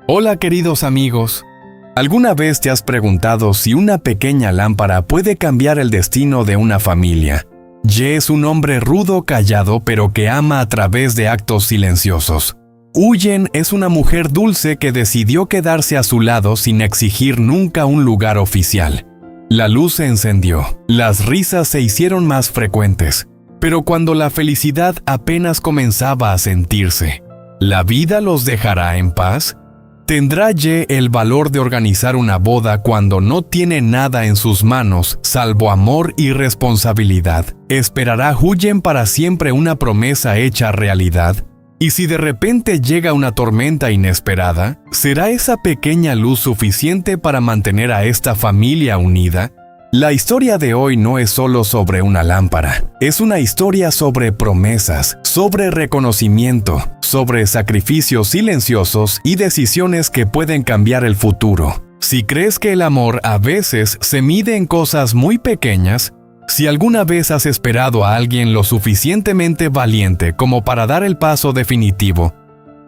Hola queridos amigos. ¿Alguna vez te has preguntado si una pequeña lámpara puede cambiar el destino de una familia? Ye es un hombre rudo, callado, pero que ama a través de actos silenciosos. Huyen es una mujer dulce que decidió quedarse a su lado sin exigir nunca un lugar oficial. La luz se encendió, las risas se hicieron más frecuentes, pero cuando la felicidad apenas comenzaba a sentirse, ¿la vida los dejará en paz? ¿Tendrá Ye el valor de organizar una boda cuando no tiene nada en sus manos salvo amor y responsabilidad? ¿Esperará Huyen para siempre una promesa hecha realidad? Y si de repente llega una tormenta inesperada, ¿será esa pequeña luz suficiente para mantener a esta familia unida? La historia de hoy no es solo sobre una lámpara, es una historia sobre promesas, sobre reconocimiento, sobre sacrificios silenciosos y decisiones que pueden cambiar el futuro. Si crees que el amor a veces se mide en cosas muy pequeñas, si alguna vez has esperado a alguien lo suficientemente valiente como para dar el paso definitivo,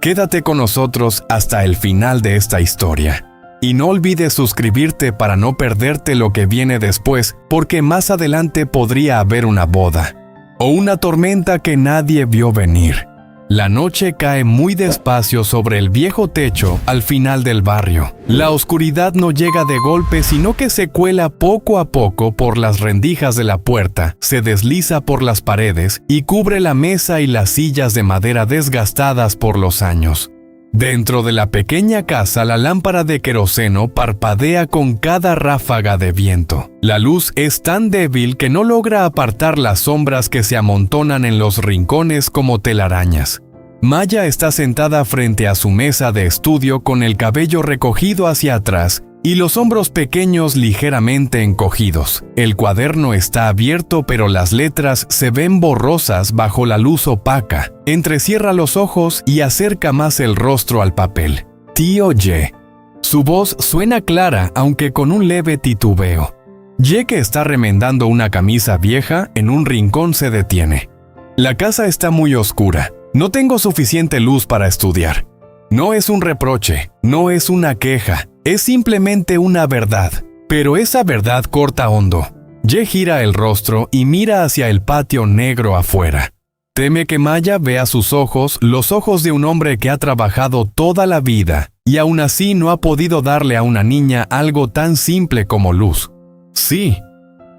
quédate con nosotros hasta el final de esta historia. Y no olvides suscribirte para no perderte lo que viene después, porque más adelante podría haber una boda o una tormenta que nadie vio venir. La noche cae muy despacio sobre el viejo techo al final del barrio. La oscuridad no llega de golpe, sino que se cuela poco a poco por las rendijas de la puerta, se desliza por las paredes y cubre la mesa y las sillas de madera desgastadas por los años. Dentro de la pequeña casa, la lámpara de queroseno parpadea con cada ráfaga de viento. La luz es tan débil que no logra apartar las sombras que se amontonan en los rincones como telarañas. Maya está sentada frente a su mesa de estudio con el cabello recogido hacia atrás y los hombros pequeños ligeramente encogidos. El cuaderno está abierto, pero las letras se ven borrosas bajo la luz opaca. Entrecierra los ojos y acerca más el rostro al papel. Tío Ye. Su voz suena clara, aunque con un leve titubeo. Ye, que está remendando una camisa vieja, en un rincón se detiene. La casa está muy oscura. No tengo suficiente luz para estudiar. No es un reproche, no es una queja. Es simplemente una verdad, pero esa verdad corta hondo. Ye gira el rostro y mira hacia el patio negro afuera. Teme que Maya vea sus ojos, los ojos de un hombre que ha trabajado toda la vida y aún así no ha podido darle a una niña algo tan simple como luz. Sí,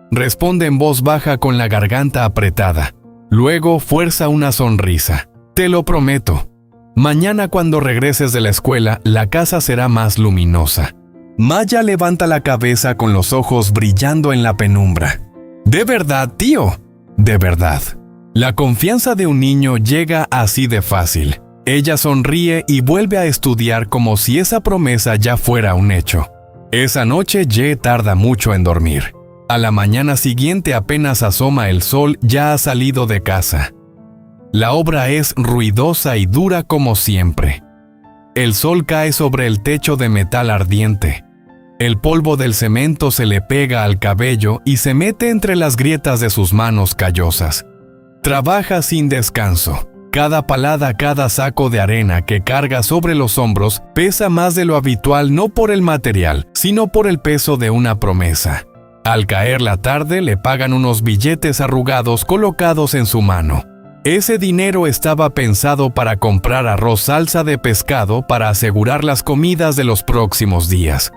responde en voz baja con la garganta apretada. Luego fuerza una sonrisa. Te lo prometo. Mañana cuando regreses de la escuela, la casa será más luminosa. Maya levanta la cabeza con los ojos brillando en la penumbra. ¿De verdad, tío? De verdad. La confianza de un niño llega así de fácil. Ella sonríe y vuelve a estudiar como si esa promesa ya fuera un hecho. Esa noche Ye tarda mucho en dormir. A la mañana siguiente apenas asoma el sol, ya ha salido de casa. La obra es ruidosa y dura como siempre. El sol cae sobre el techo de metal ardiente. El polvo del cemento se le pega al cabello y se mete entre las grietas de sus manos callosas. Trabaja sin descanso. Cada palada, cada saco de arena que carga sobre los hombros pesa más de lo habitual, no por el material, sino por el peso de una promesa. Al caer la tarde le pagan unos billetes arrugados colocados en su mano. Ese dinero estaba pensado para comprar arroz, salsa de pescado para asegurar las comidas de los próximos días.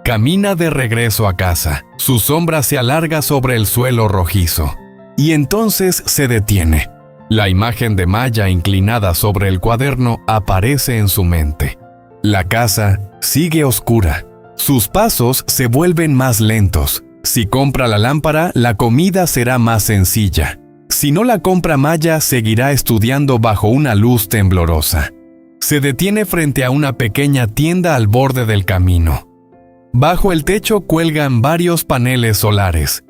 Camina de regreso a casa. Su sombra se alarga sobre el suelo rojizo. Y entonces se detiene. La imagen de Maya inclinada sobre el cuaderno aparece en su mente. La casa sigue oscura. Sus pasos se vuelven más lentos. Si compra la lámpara, la comida será más sencilla. Si no la compra, Maya seguirá estudiando bajo una luz temblorosa. Se detiene frente a una pequeña tienda al borde del camino. Bajo el techo cuelgan varios paneles solares.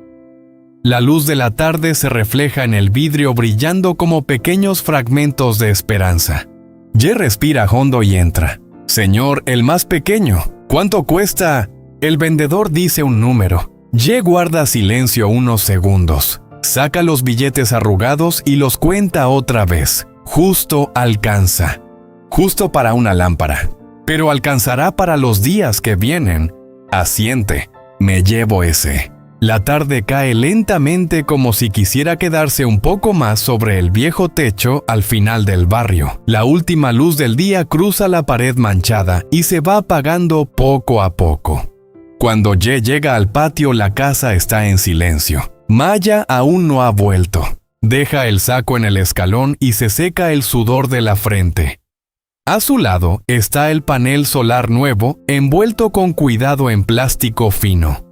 La luz de la tarde se refleja en el vidrio brillando como pequeños fragmentos de esperanza. Ye respira hondo y entra. Señor, el más pequeño, ¿cuánto cuesta? El vendedor dice un número. Ye guarda silencio unos segundos. Saca los billetes arrugados y los cuenta otra vez. Justo alcanza. Justo para una lámpara. pero alcanzará para los días que vienen. Asiente, me llevo ese. La tarde cae lentamente como si quisiera quedarse un poco más sobre el viejo techo al final del barrio. La última luz del día cruza la pared manchada y se va apagando poco a poco. Cuando Ye llega al patio, la casa está en silencio. Maya aún no ha vuelto. Deja el saco en el escalón y se seca el sudor de la frente. A su lado está el panel solar nuevo, envuelto con cuidado en plástico fino.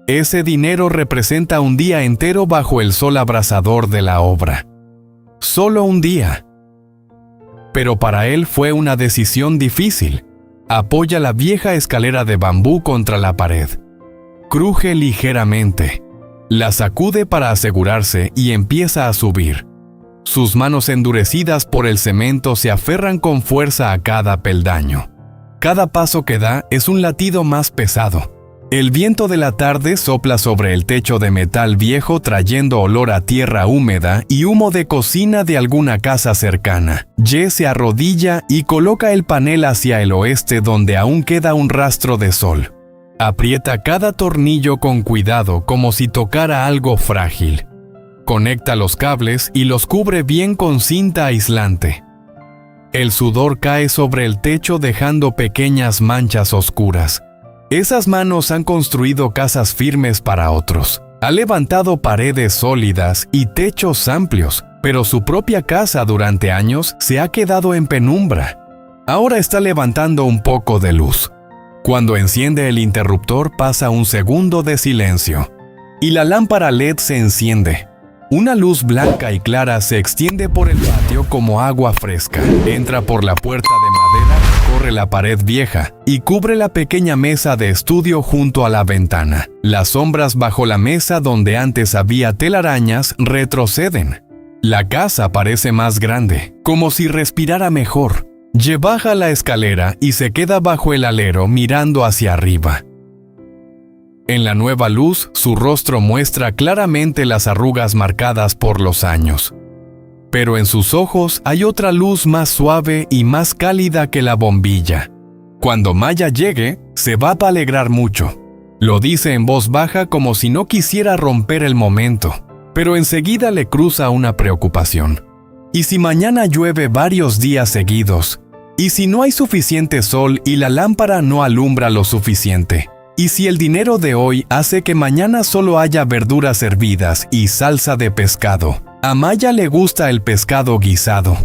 Ese dinero representa un día entero bajo el sol abrasador de la obra. Solo un día. Pero para él fue una decisión difícil. Apoya la vieja escalera de bambú contra la pared. Cruje ligeramente. La sacude para asegurarse y empieza a subir. Sus manos endurecidas por el cemento se aferran con fuerza a cada peldaño. Cada paso que da es un latido más pesado. El viento de la tarde sopla sobre el techo de metal viejo trayendo olor a tierra húmeda y humo de cocina de alguna casa cercana. Ye se arrodilla y coloca el panel hacia el oeste donde aún queda un rastro de sol. Aprieta cada tornillo con cuidado como si tocara algo frágil. Conecta los cables y los cubre bien con cinta aislante. El sudor cae sobre el techo dejando pequeñas manchas oscuras. Esas manos han construido casas firmes para otros. Ha levantado paredes sólidas y techos amplios, pero su propia casa durante años se ha quedado en penumbra. Ahora está levantando un poco de luz. Cuando enciende el interruptor pasa un segundo de silencio. Y la lámpara LED se enciende. Una luz blanca y clara se extiende por el patio como agua fresca. Entra por la puerta de madera, corre la pared vieja y cubre la pequeña mesa de estudio junto a la ventana. Las sombras bajo la mesa donde antes había telarañas retroceden. La casa parece más grande, como si respirara mejor. Ye baja la escalera y se queda bajo el alero mirando hacia arriba. En la nueva luz, su rostro muestra claramente las arrugas marcadas por los años. Pero en sus ojos hay otra luz más suave y más cálida que la bombilla. Cuando Maya llegue, se va a alegrar mucho. Lo dice en voz baja como si no quisiera romper el momento, pero enseguida le cruza una preocupación. ¿Y si mañana llueve varios días seguidos? ¿Y si no hay suficiente sol y la lámpara no alumbra lo suficiente? ¿Y si el dinero de hoy hace que mañana solo haya verduras hervidas y salsa de pescado? A Maya le gusta el pescado guisado,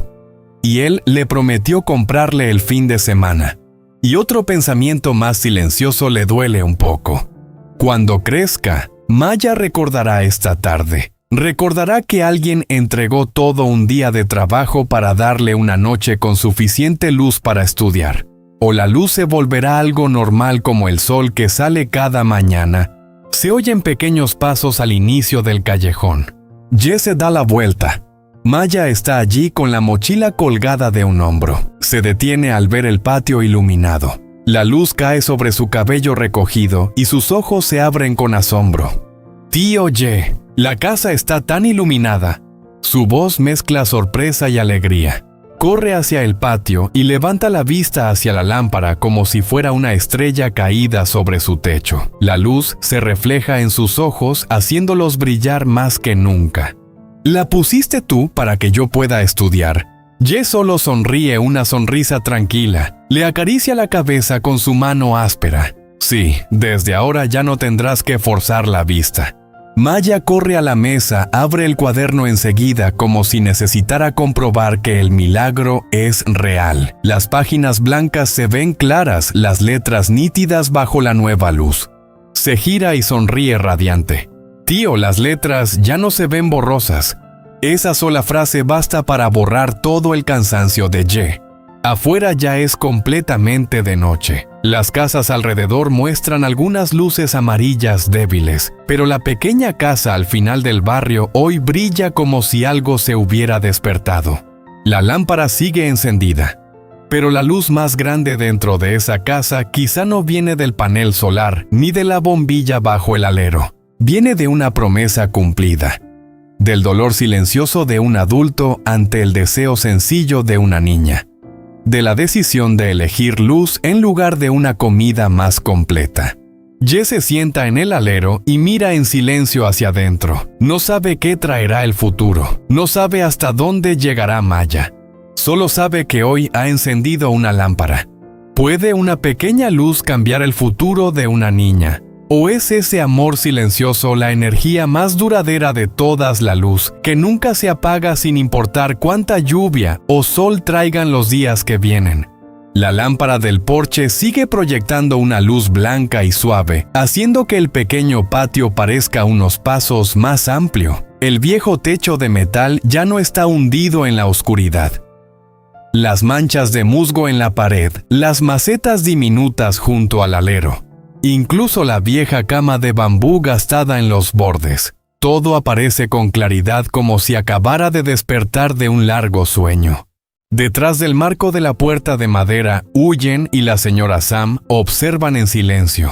y él le prometió comprarle el fin de semana. Y otro pensamiento más silencioso le duele un poco. Cuando crezca, Maya recordará esta tarde. Recordará que alguien entregó todo un día de trabajo para darle una noche con suficiente luz para estudiar. O la luz se volverá algo normal como el sol que sale cada mañana. Se oyen pequeños pasos al inicio del callejón. Ye se da la vuelta. Maya está allí con la mochila colgada de un hombro. Se detiene al ver el patio iluminado. La luz cae sobre su cabello recogido y sus ojos se abren con asombro. «Tío Ye, la casa está tan iluminada». Su voz mezcla sorpresa y alegría. Corre hacia el patio y levanta la vista hacia la lámpara como si fuera una estrella caída sobre su techo. La luz se refleja en sus ojos, haciéndolos brillar más que nunca. «¿La pusiste tú para que yo pueda estudiar?» Ye solo sonríe una sonrisa tranquila. Le acaricia la cabeza con su mano áspera. «Sí, desde ahora ya no tendrás que forzar la vista». Maya corre a la mesa, abre el cuaderno enseguida como si necesitara comprobar que el milagro es real. Las páginas blancas se ven claras, las letras nítidas bajo la nueva luz. Se gira y sonríe radiante. «Tío, las letras ya no se ven borrosas». Esa sola frase basta para borrar todo el cansancio de Ye. Afuera ya es completamente de noche. Las casas alrededor muestran algunas luces amarillas débiles, pero la pequeña casa al final del barrio hoy brilla como si algo se hubiera despertado. La lámpara sigue encendida, pero la luz más grande dentro de esa casa quizá no viene del panel solar ni de la bombilla bajo el alero. Viene de una promesa cumplida, del dolor silencioso de un adulto ante el deseo sencillo de una niña. de la decisión de elegir luz en lugar de una comida más completa. Ye se sienta en el alero y mira en silencio hacia adentro. No sabe qué traerá el futuro. No sabe hasta dónde llegará Maya. Solo sabe que hoy ha encendido una lámpara. ¿Puede una pequeña luz cambiar el futuro de una niña? ¿O es ese amor silencioso la energía más duradera de todas, la luz, que nunca se apaga sin importar cuánta lluvia o sol traigan los días que vienen? La lámpara del porche sigue proyectando una luz blanca y suave, haciendo que el pequeño patio parezca unos pasos más amplio. El viejo techo de metal ya no está hundido en la oscuridad. Las manchas de musgo en la pared, las macetas diminutas junto al alero, incluso la vieja cama de bambú gastada en los bordes. Todo aparece con claridad como si acabara de despertar de un largo sueño. Detrás del marco de la puerta de madera, Huyen y la señora Sam observan en silencio.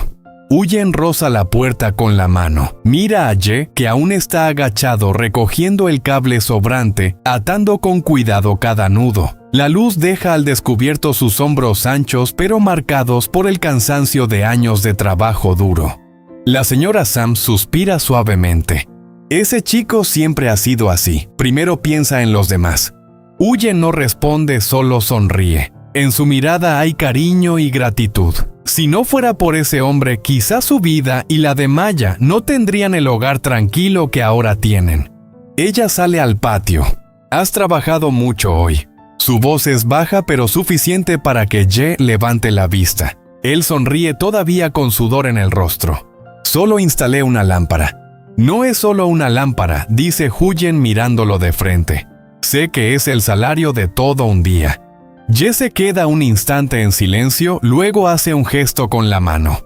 Huyen roza la puerta con la mano. Mira a Ye, que aún está agachado recogiendo el cable sobrante, atando con cuidado cada nudo. La luz deja al descubierto sus hombros anchos pero marcados por el cansancio de años de trabajo duro. La señora Sam suspira suavemente. Ese chico siempre ha sido así. Primero piensa en los demás. Huyen no responde, solo sonríe. En su mirada hay cariño y gratitud. Si no fuera por ese hombre, quizás su vida y la de Maya no tendrían el hogar tranquilo que ahora tienen. Ella sale al patio. Has trabajado mucho hoy. Su voz es baja pero suficiente para que Ye levante la vista. Él sonríe todavía con sudor en el rostro. Solo instalé una lámpara. No es solo una lámpara, dice Huyen mirándolo de frente. Sé que es el salario de todo un día. Ye se queda un instante en silencio, luego hace un gesto con la mano.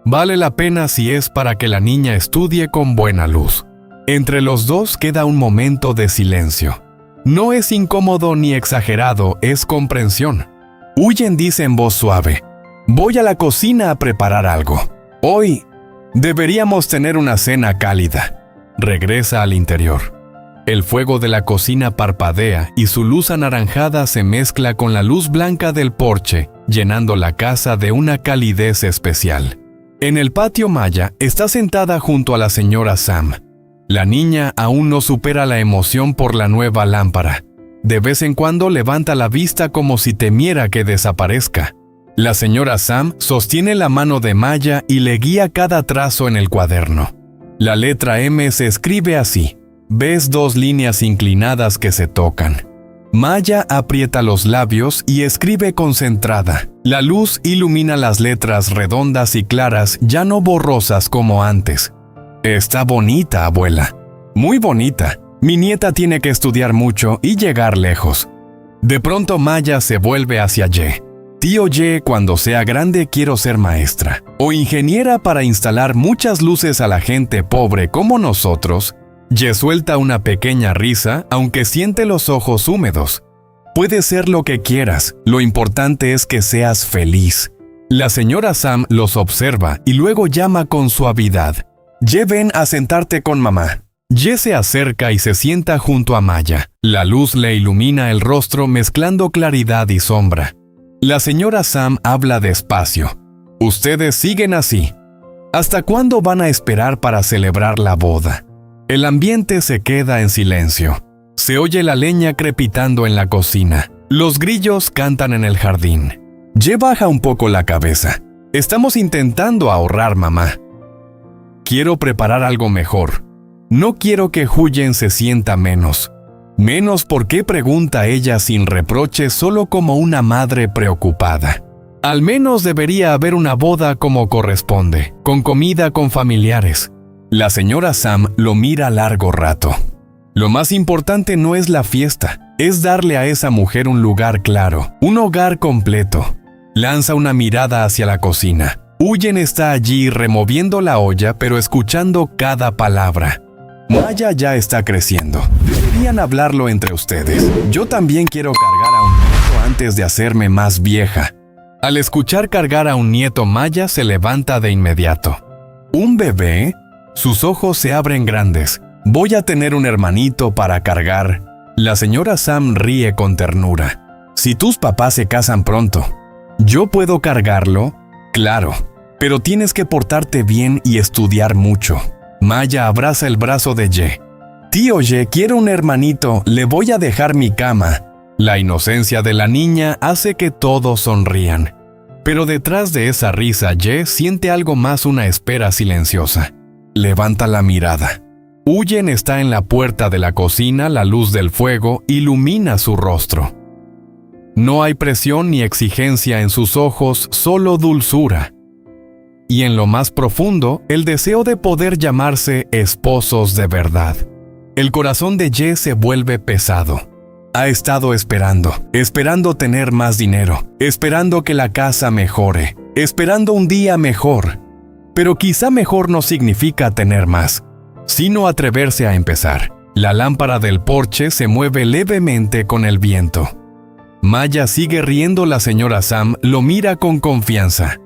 Vale la pena si es para que la niña estudie con buena luz. Entre los dos queda un momento de silencio. No es incómodo ni exagerado, es comprensión. Huyen dice en voz suave: voy a la cocina a preparar algo. Hoy deberíamos tener una cena cálida. Regresa al interior. El fuego de la cocina parpadea y su luz anaranjada se mezcla con la luz blanca del porche, llenando la casa de una calidez especial. En el patio, Maya está sentada junto a la señora Sam. La niña aún no supera la emoción por la nueva lámpara. De vez en cuando levanta la vista como si temiera que desaparezca. La señora Sam sostiene la mano de Maya y le guía cada trazo en el cuaderno. La letra M se escribe así. Ves dos líneas inclinadas que se tocan. Maya aprieta los labios y escribe concentrada. La luz ilumina las letras redondas y claras, ya no borrosas como antes. Está bonita, abuela. Muy bonita. Mi nieta tiene que estudiar mucho y llegar lejos. De pronto Maya se vuelve hacia Ye. Tío Ye, cuando sea grande quiero ser maestra o ingeniera para instalar muchas luces a la gente pobre como nosotros. Ye suelta una pequeña risa, aunque siente los ojos húmedos. Puede ser lo que quieras, lo importante es que seas feliz. La señora Sam los observa y luego llama con suavidad. Ye, ven a sentarte con mamá. Ye se acerca y se sienta junto a Maya. La luz le ilumina el rostro mezclando claridad y sombra. La señora Sam habla despacio. Ustedes siguen así. ¿Hasta cuándo van a esperar para celebrar la boda? El ambiente se queda en silencio. Se oye la leña crepitando en la cocina. Los grillos cantan en el jardín. Ye baja un poco la cabeza. Estamos intentando ahorrar, mamá. Quiero preparar algo mejor. No quiero que Huyen se sienta menos. Menos porque pregunta ella sin reproche, solo como una madre preocupada. Al menos debería haber una boda como corresponde, con comida con familiares. La señora Sam lo mira largo rato. Lo más importante no es la fiesta, es darle a esa mujer un lugar claro, un hogar completo. Lanza una mirada hacia la cocina. Huyen está allí removiendo la olla, pero escuchando cada palabra. Maya ya está creciendo. Deberían hablarlo entre ustedes. Yo también quiero cargar a un nieto antes de hacerme más vieja. Al escuchar cargar a un nieto, Maya se levanta de inmediato. ¿Un bebé? Sus ojos se abren grandes. Voy a tener un hermanito para cargar. La señora Sam ríe con ternura. Si tus papás se casan pronto, ¿yo puedo cargarlo? Claro, pero tienes que portarte bien y estudiar mucho. Maya abraza el brazo de Ye. Tío Ye, quiero un hermanito, le voy a dejar mi cama. La inocencia de la niña hace que todos sonrían. Pero detrás de esa risa, Ye siente algo más, una espera silenciosa. Levanta la mirada. Huyen está en la puerta de la cocina, la luz del fuego ilumina su rostro. No hay presión ni exigencia en sus ojos, solo dulzura. Y en lo más profundo, el deseo de poder llamarse esposos de verdad. El corazón de Ye se vuelve pesado. Ha estado esperando tener más dinero, esperando que la casa mejore, esperando un día mejor. Pero quizá mejor no significa tener más, sino atreverse a empezar. La lámpara del porche se mueve levemente con el viento. Maya sigue riendo, la señora Sam lo mira con confianza.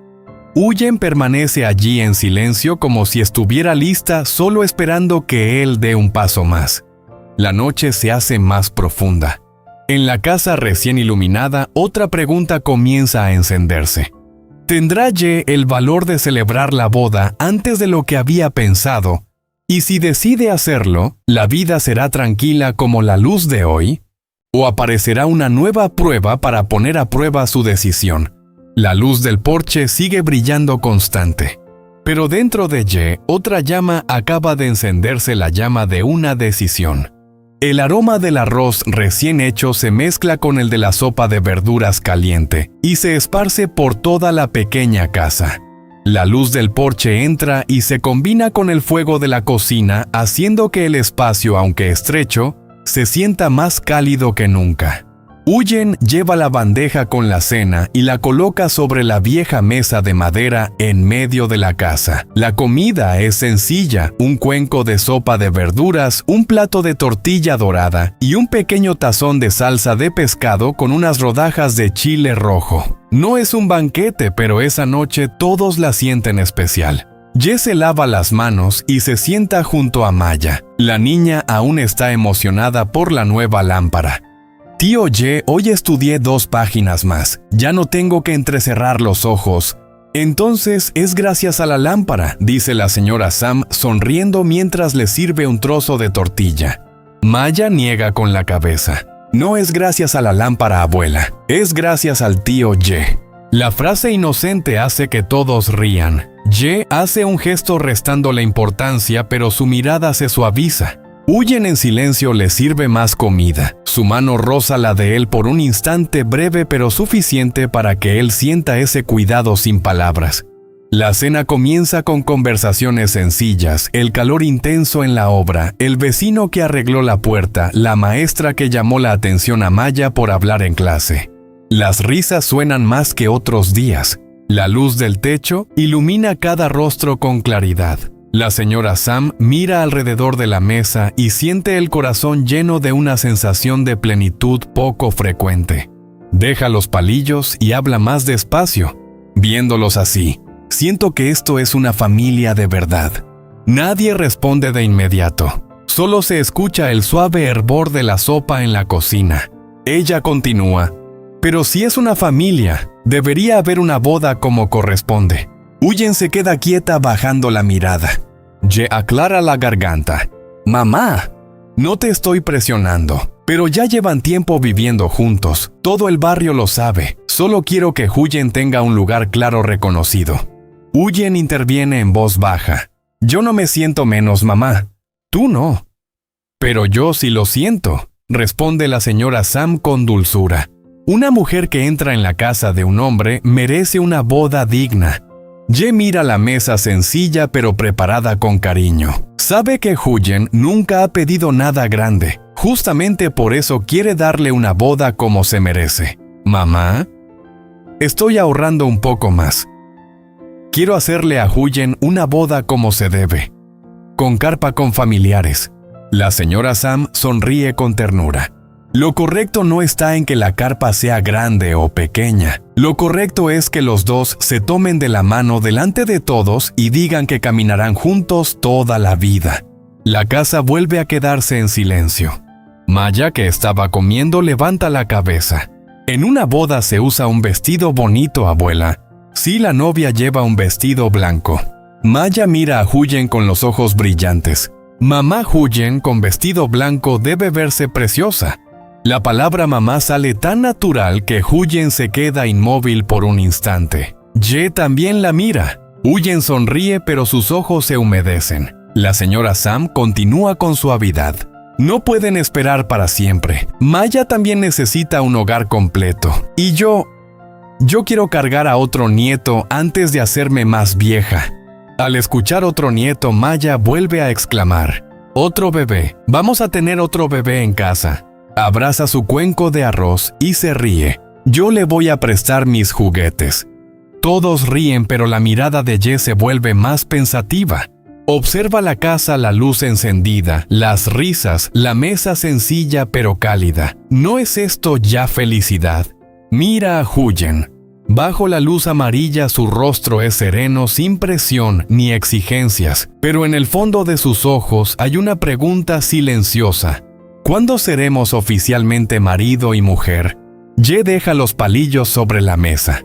Huyen permanece allí en silencio como si estuviera lista, solo esperando que él dé un paso más. La noche se hace más profunda. En la casa recién iluminada, otra pregunta comienza a encenderse. ¿Tendrá Ye el valor de celebrar la boda antes de lo que había pensado? Y si decide hacerlo, ¿la vida será tranquila como la luz de hoy? ¿O aparecerá una nueva prueba para poner a prueba su decisión? La luz del porche sigue brillando constante. Pero dentro de Ye, otra llama acaba de encenderse, la llama de una decisión. El aroma del arroz recién hecho se mezcla con el de la sopa de verduras caliente y se esparce por toda la pequeña casa. La luz del porche entra y se combina con el fuego de la cocina, haciendo que el espacio, aunque estrecho, se sienta más cálido que nunca. Huyen lleva la bandeja con la cena y la coloca sobre la vieja mesa de madera en medio de la casa. La comida es sencilla: un cuenco de sopa de verduras, un plato de tortilla dorada y un pequeño tazón de salsa de pescado con unas rodajas de chile rojo. No es un banquete, pero esa noche todos la sienten especial. Ye se lava las manos y se sienta junto a Maya. La niña aún está emocionada por la nueva lámpara. Tío Ye, hoy estudié 2 páginas más. Ya no tengo que entrecerrar los ojos. Entonces es gracias a la lámpara, dice la señora Sam sonriendo mientras le sirve un trozo de tortilla. Maya niega con la cabeza. No es gracias a la lámpara, abuela. Es gracias al tío Ye. La frase inocente hace que todos rían. Ye hace un gesto restando la importancia, pero su mirada se suaviza. Huyen en silencio, le sirve más comida. Su mano roza la de él por un instante breve, pero suficiente para que él sienta ese cuidado sin palabras. La cena comienza con conversaciones sencillas, el calor intenso en la obra, el vecino que arregló la puerta, la maestra que llamó la atención a Maya por hablar en clase. Las risas suenan más que otros días. La luz del techo ilumina cada rostro con claridad. La señora Sam mira alrededor de la mesa y siente el corazón lleno de una sensación de plenitud poco frecuente. Deja los palillos y habla más despacio. Viéndolos así, siento que esto es una familia de verdad. Nadie responde de inmediato. Solo se escucha el suave hervor de la sopa en la cocina. Ella continúa. Pero si es una familia, debería haber una boda como corresponde. Huyen se queda quieta bajando la mirada. Ye aclara la garganta. Mamá, no te estoy presionando, pero ya llevan tiempo viviendo juntos. Todo el barrio lo sabe. Solo quiero que Huyen tenga un lugar claro reconocido. Huyen interviene en voz baja. Yo no me siento menos, mamá. Tú no. Pero yo sí lo siento, responde la señora Sam con dulzura. Una mujer que entra en la casa de un hombre merece una boda digna. Ye mira la mesa sencilla pero preparada con cariño. Sabe que Huyen nunca ha pedido nada grande. Justamente por eso quiere darle una boda como se merece. Mamá, estoy ahorrando un poco más. Quiero hacerle a Huyen una boda como se debe. Con carpa con familiares. La señora Sam sonríe con ternura. Lo correcto no está en que la carpa sea grande o pequeña. Lo correcto es que los dos se tomen de la mano delante de todos y digan que caminarán juntos toda la vida. La casa vuelve a quedarse en silencio. Maya, que estaba comiendo, levanta la cabeza. En una boda se usa un vestido bonito, abuela. Sí, la novia lleva un vestido blanco. Maya mira a Huyen con los ojos brillantes. Mamá Huyen con vestido blanco debe verse preciosa. La palabra mamá sale tan natural que Huyen se queda inmóvil por un instante. Ye también la mira. Huyen sonríe, pero sus ojos se humedecen. La señora Sam continúa con suavidad. No pueden esperar para siempre. Maya también necesita un hogar completo. Y yo quiero cargar a otro nieto antes de hacerme más vieja. Al escuchar otro nieto, Maya vuelve a exclamar: «Otro bebé. Vamos a tener otro bebé en casa». Abraza su cuenco de arroz y se ríe. «Yo le voy a prestar mis juguetes». Todos ríen, pero la mirada de Ye se vuelve más pensativa. Observa la casa, la luz encendida, las risas, la mesa sencilla pero cálida. ¿No es esto ya felicidad? Mira a Huyen. Bajo la luz amarilla su rostro es sereno, sin presión ni exigencias, pero en el fondo de sus ojos hay una pregunta silenciosa. ¿Cuándo seremos oficialmente marido y mujer? Ye deja los palillos sobre la mesa.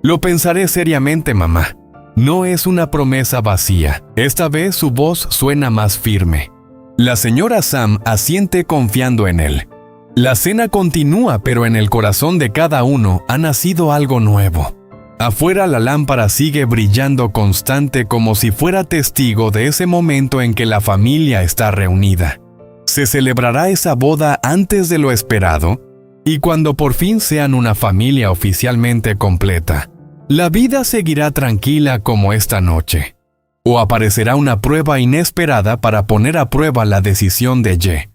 Lo pensaré seriamente, mamá. No es una promesa vacía. Esta vez su voz suena más firme. La señora Sam asiente confiando en él. La cena continúa, pero en el corazón de cada uno ha nacido algo nuevo. Afuera la lámpara sigue brillando constante como si fuera testigo de ese momento en que la familia está reunida. Se celebrará esa boda antes de lo esperado, y cuando por fin sean una familia oficialmente completa, la vida seguirá tranquila como esta noche. O aparecerá una prueba inesperada para poner a prueba la decisión de Ye.